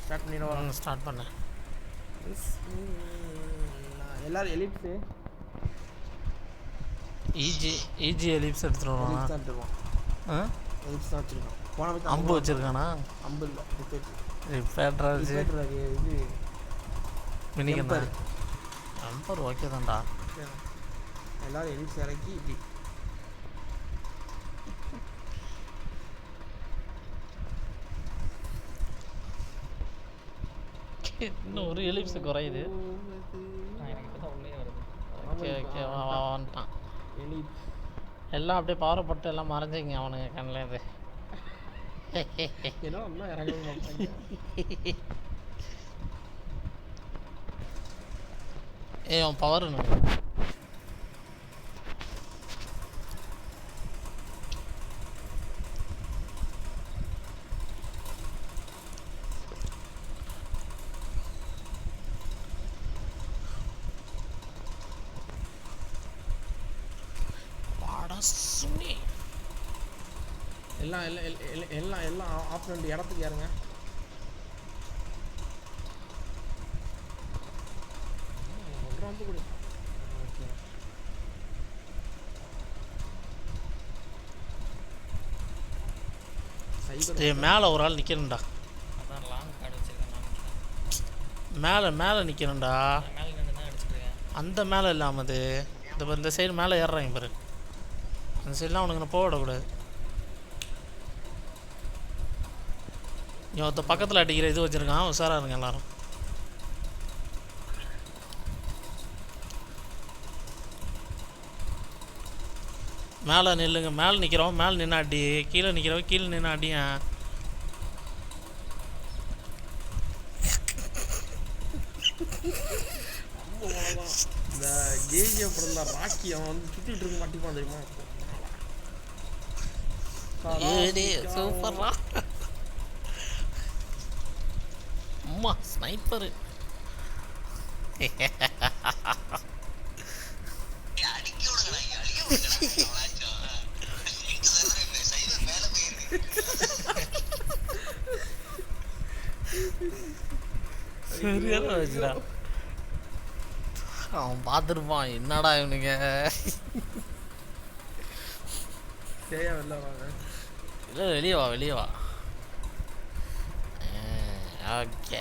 Start பண்ணிடுவா. Start பண்ணேன். எல்லாரும் ellipse EEG ellipse எடுத்துகிட்டு வருவானா? எலிப்ஸ் தான் எடுத்துருவோம். எலிப்ஸ் தான் வச்சுருக்கோம். போன வீட்டு அம்பு வச்சுருக்கானா? அம்பு இல்லை, ரிப்பேட்ராஜ் இது மினிகன் அம்பர் ஓகே தான்டா. எல்லாரும் எலிப்ஸ் இறக்கி இப்படி இன்னும் ஒரு எலிப்ஸ் குறையுது. எனக்கு இப்போ தான் உள்ளே வருது. ஓகே ஓகே வந்துட்டான். எல்லாம் அப்படியே பவரப்பட்டு எல்லாம் மறைஞ்சிங்க அவனுங்க கண்ணில். ஏன்னா அம்மா இறங்கவே மாட்டாங்க. அவன் பவர் எல்லாம் எல்லாம் எல்லாம் எல்லாம் ஆஃப் ரெண்டு இடத்துக்கு ஏறுங்க. ரொம்ப கூட மேலே ஒரு ஆள் நிற்கணும்டா. அதான் லாங் கார்டு வச்சுருக்கேன். மேலே நிற்கணும்டா. மேலே நின்று தான் அடிச்சுருக்கேன். அந்த மேலே இல்லாமல் அது இந்த சைடு மேலே ஏறுறாங்க பாரு. அந்த சைட்லாம் அவனுக்கு போக விடக்கூடாது. நீ ஒருத்த பக்கத்தில் அடிக்கிற இது வச்சுருக்கான். உஷாராக இருங்க எல்லாரும். மேலே நில்லுங்க. மேலே நிற்கிறோம், மேலே நின்று அடி. கீழே நிற்கிறவன் கீழே நின்று அடியன். இந்த கேஜியை பிறந்த ராக்கி அவன் வந்து சுற்றிட்டு இருக்க மாட்டிப்பான் தெரியுமா? சூப்பர்ரா. அம்மா ஸ்னைப்பரு. சரியான வச்சுடா. அவன் பார்த்துருப்பான் என்னடா இவனுங்க. சரியா வெளில வாங்க. இல்லை வெளியே வா வெளியே வா. ஓகே